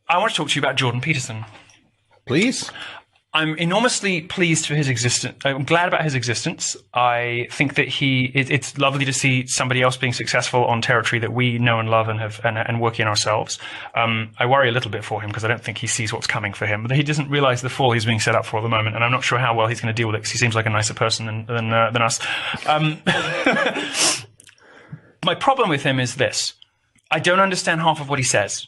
I want to talk to you about Jordan Peterson. Please. I'm enormously pleased for his existence. I'm glad about his existence. I think that it's lovely to see somebody else being successful on territory that we know and love and have and work in ourselves. I worry a little bit for him because I don't think he sees what's coming for him. But he doesn't realize the fall he's being set up for at the moment, and I'm not sure how well he's going to deal with it because he seems like a nicer person than us. My problem with him is this. I don't understand half of what he says.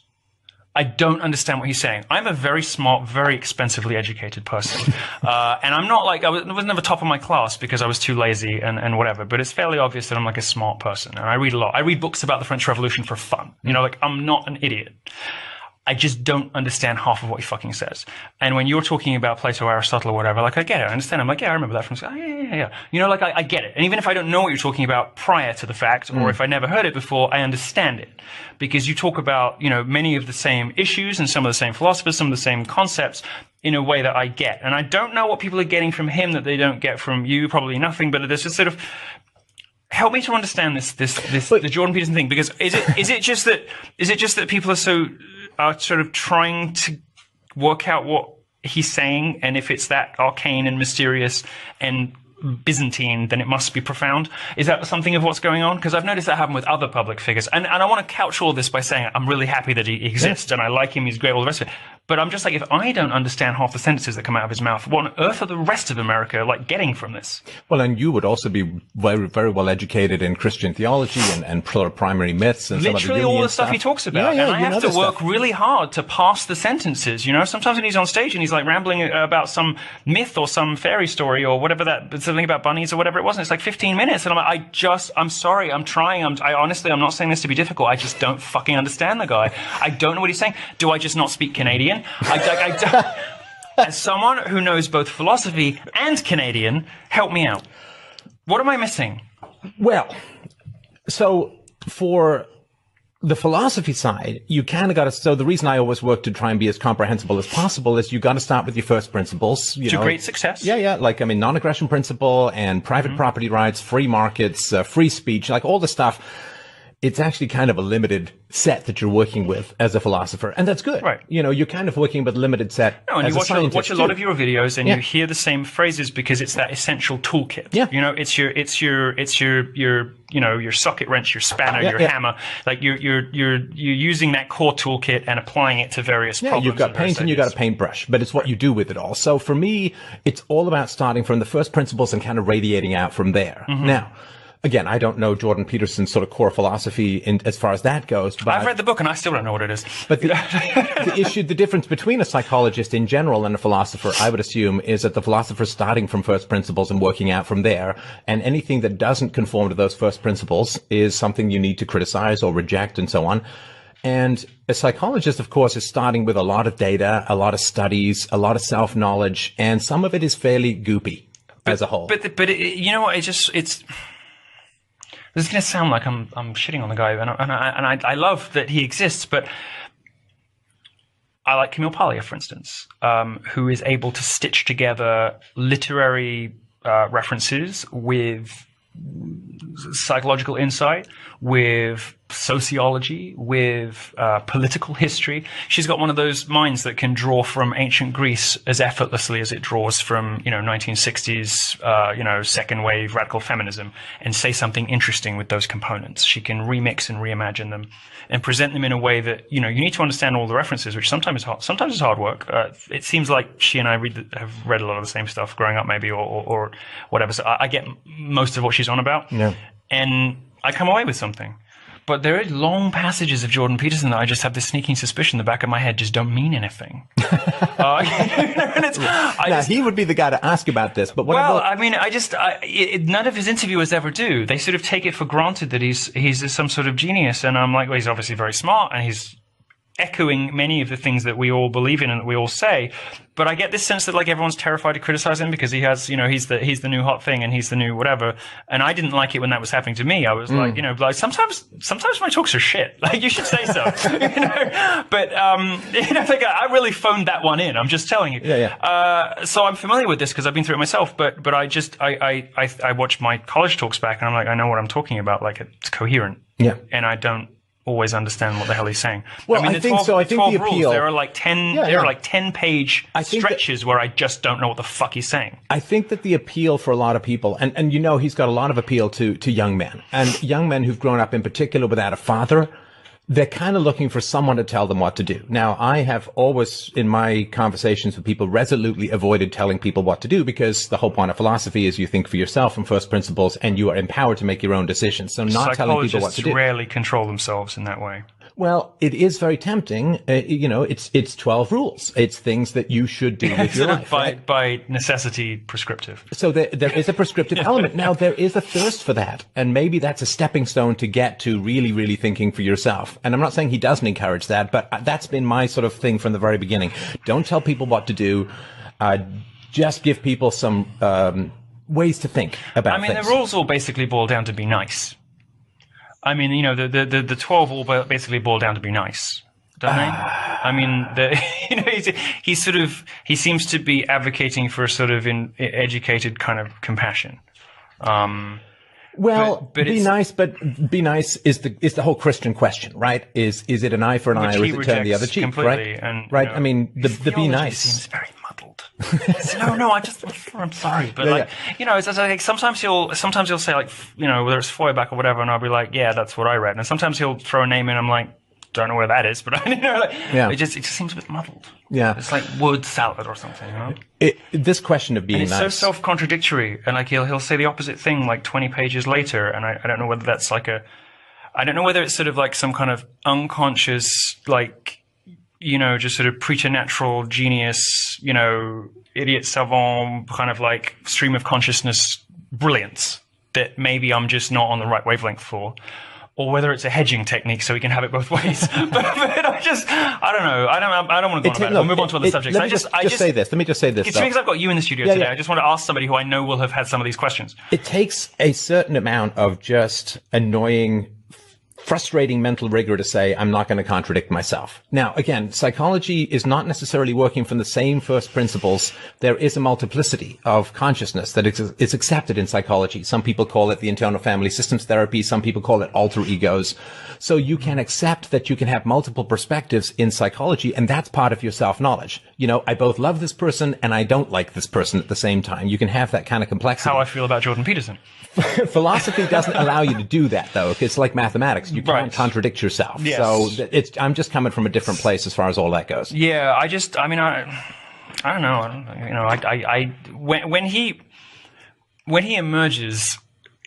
I don't understand what he's saying. I'm a very smart, very expensively educated person. And I'm not like, I was never top of my class because I was too lazy and whatever, but it's fairly obvious that I'm like a smart person. And I read a lot. I read books about the French Revolution for fun. You know, like I'm not an idiot. I just don't understand half of what he fucking says. And when you're talking about Plato, Aristotle, or whatever, like I get it, I understand. I'm like, yeah, I remember that from school. Yeah. You know, like I get it. And even if I don't know what you're talking about prior to the fact, or if I never heard it before, I understand it. Because you talk about, you know, many of the same issues and some of the same philosophers, some of the same concepts in a way that I get. And I don't know what people are getting from him that they don't get from you, probably nothing, but there's just sort of, help me to understand the Jordan Peterson thing, because is it just that people are sort of trying to work out what he's saying, and if it's that arcane and mysterious and Byzantine, then it must be profound. Is that something of what's going on? Because I've noticed that happen with other public figures. And I want to couch all this by saying I'm really happy that he exists and I like him, he's great, all the rest of it. But I'm just like, if I don't understand half the sentences that come out of his mouth, what on earth are the rest of America like getting from this? Well, and you would also be very, very well educated in Christian theology and primary myths and literally some of all the stuff he talks about. Yeah, and I have to work really hard to pass the sentences. You know, sometimes when he's on stage and he's like rambling about some myth or some fairy story or whatever something about bunnies or whatever it was, and it's like 15 minutes. And I'm like, I'm sorry, I'm trying. Honestly, I'm not saying this to be difficult. I just don't fucking understand the guy. I don't know what he's saying. Do I just not speak Canadian? I don't. As someone who knows both philosophy and Canadian, help me out. What am I missing? Well, so for the philosophy side, you kind of got to, so the reason I always work to try and be as comprehensible as possible is you got to start with your first principles. To great success. Yeah. Like, I mean, non-aggression principle and private property rights, free markets, free speech, like all the stuff. It's actually kind of a limited set that you're working with as a philosopher. And that's good. Right. You know, you're kind of working with a limited set. No, and as you watch a lot of your videos and you hear the same phrases because it's that essential toolkit. Yeah. You know, it's your socket wrench, your spanner, your hammer. Like you're using that core toolkit and applying it to various problems. You've got paint and you've got a paintbrush, but it's what you do with it all. So for me, it's all about starting from the first principles and kind of radiating out from there. Now, again, I don't know Jordan Peterson's sort of core philosophy as far as that goes. But I've read the book and I still don't know what it is. But the difference between a psychologist in general and a philosopher, I would assume, is that the philosopher's starting from first principles and working out from there. And anything that doesn't conform to those first principles is something you need to criticize or reject and so on. And a psychologist, of course, is starting with a lot of data, a lot of studies, a lot of self-knowledge, and some of it is fairly goopy as a whole. But you know what? This is going to sound like I'm shitting on the guy, and I love that he exists, but I like Camille Paglia, for instance, who is able to stitch together literary references with psychological insight, with sociology, with political history. She's got one of those minds that can draw from ancient Greece as effortlessly as it draws from, 1960s, second wave radical feminism, and say something interesting with those components. She can remix and reimagine them and present them in a way that, you need to understand all the references, which sometimes is hard. Sometimes it's hard work. It seems like she and I have read a lot of the same stuff growing up, maybe, or whatever. So I get most of what she's on about. Yeah. And I come away with something. But there are long passages of Jordan Peterson that I just have this sneaking suspicion in the back of my head just don't mean anything. He would be the guy to ask about this. But none of his interviewers ever do. They sort of take it for granted that he's some sort of genius. And I'm like, well, he's obviously very smart and he's echoing many of the things that we all believe in and that we all say. But I get this sense that like everyone's terrified to criticize him because he has, he's the new hot thing and he's the new whatever. And I didn't like it when that was happening to me. I was like, sometimes my talks are shit. Like you should say so. But I really phoned that one in. I'm just telling you. Yeah. So I'm familiar with this because I've been through it myself. But I watch my college talks back and I'm like, I know what I'm talking about. Like it's coherent. Yeah. And I don't always understand what the hell he's saying. Well, I think so. I think the appeal. There are like 10. There are like 10-page stretches where I just don't know what the fuck he's saying. I think that the appeal for a lot of people, and you know, he's got a lot of appeal to young men, and young men who've grown up in particular without a father. They're kind of looking for someone to tell them what to do. Now, I have always, in my conversations with people, resolutely avoided telling people what to do, because the whole point of philosophy is you think for yourself from first principles, and you are empowered to make your own decisions. So not telling people what to do. Psychologists rarely control themselves in that way. Well, it is very tempting. You know, it's 12 rules. It's things that you should do with your life. By necessity, prescriptive. So there is a prescriptive element. Now, there is a thirst for that. And maybe that's a stepping stone to get to really, really thinking for yourself. And I'm not saying he doesn't encourage that, but that's been my sort of thing from the very beginning. Don't tell people what to do. Just give people some ways to think about things. The rules all basically boil down to be nice. I mean, you know, the 12 all basically boil down to be nice, don't they? I mean, you know, he seems to be advocating for a sort of educated kind of compassion. Well, be nice is the whole Christian question, right? Is it an eye for an eye, or is it turn the other cheek, right? And, right. You know, I mean, the be nice seems very muddled. I'm sorry, but you know, it's like sometimes he'll say, like, you know, whether it's Feuerbach or whatever, and I'll be like, yeah, that's what I read. And sometimes he'll throw a name in, I'm like, don't know where that is, but you know, it just seems a bit muddled. Yeah, it's like word salad or something. You know? This question of being nice, so self-contradictory, and like he'll say the opposite thing like 20 pages later, and I don't know whether that's like I don't know whether it's sort of like some kind of unconscious, like, you know, just sort of preternatural genius, you know, idiot savant kind of like stream of consciousness brilliance that maybe I'm just not on the right wavelength for. Or whether it's a hedging technique so we can have it both ways. but I don't know. I don't want to go on about it. We'll move on to other subjects. Let me just say this. It's because I've got you in the studio today. I just want to ask somebody who I know will have had some of these questions. It takes a certain amount of just annoying, frustrating mental rigor to say, I'm not going to contradict myself. Now, again, psychology is not necessarily working from the same first principles. There is a multiplicity of consciousness that is accepted in psychology. Some people call it the internal family systems therapy. Some people call it alter egos. So you can accept that you can have multiple perspectives in psychology, and that's part of your self-knowledge. You know, I both love this person and I don't like this person at the same time. You can have that kind of complexity. How I feel about Jordan Peterson. Philosophy doesn't allow you to do that, though. It's like mathematics. You can't contradict yourself. Yes. So I'm just coming from a different place as far as all that goes. Yeah, I don't know. When he emerges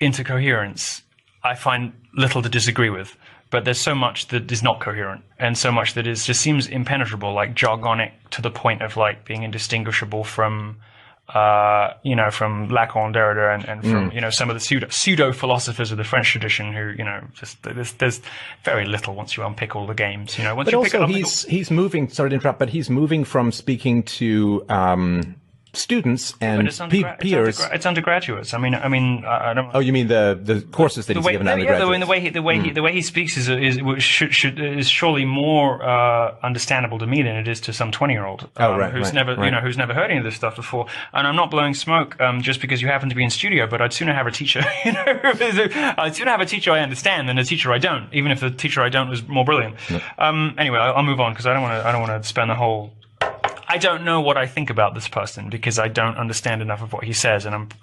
into coherence, I find little to disagree with. But there's so much that is not coherent, and so much that just seems impenetrable, like jargonic to the point of like being indistinguishable from from Lacan, Derrida, and from, you know, some of the pseudo philosophers of the French tradition who, you know, just there's very little once you unpick all the games, you know. Once but you also pick he's moving. Sorry to interrupt, but he's moving from speaking to students and peers. It's undergraduates. I don't. Oh, you mean the courses that he's given undergraduates? The way he speaks is surely more understandable to me than it is to some 20-year-old who's never heard any of this stuff before. And I'm not blowing smoke just because you happen to be in studio, but I'd sooner have a teacher. You know, I'd sooner have a teacher I understand than a teacher I don't, even if the teacher I don't was more brilliant. Yeah. Anyway, I'll move on because I don't want to spend the whole. I don't know what I think about this person because I don't understand enough of what he says, and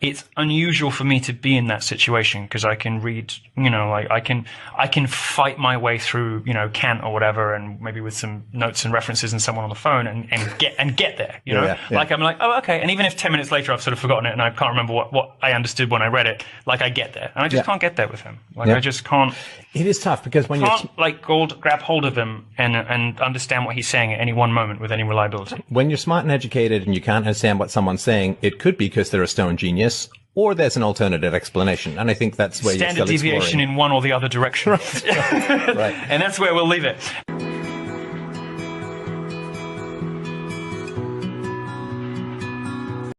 it's unusual for me to be in that situation because I can read, you know, like I can fight my way through, you know, Kant or whatever, and maybe with some notes and references and someone on the phone and get there, you know, like I'm like, oh, okay, and even if 10 minutes later I've sort of forgotten it and I can't remember what I understood when I read it, like I get there, and I just can't get there with him, like I just can't. It is tough because when grab hold of him and understand what he's saying at any one moment with any reliability. When you're smart and educated and you can't understand what someone's saying, it could be because they're a stone genius, or there's an alternative explanation. And I think that's where you're still exploring. Standard deviation in one or the other direction. Right. And that's where we'll leave it.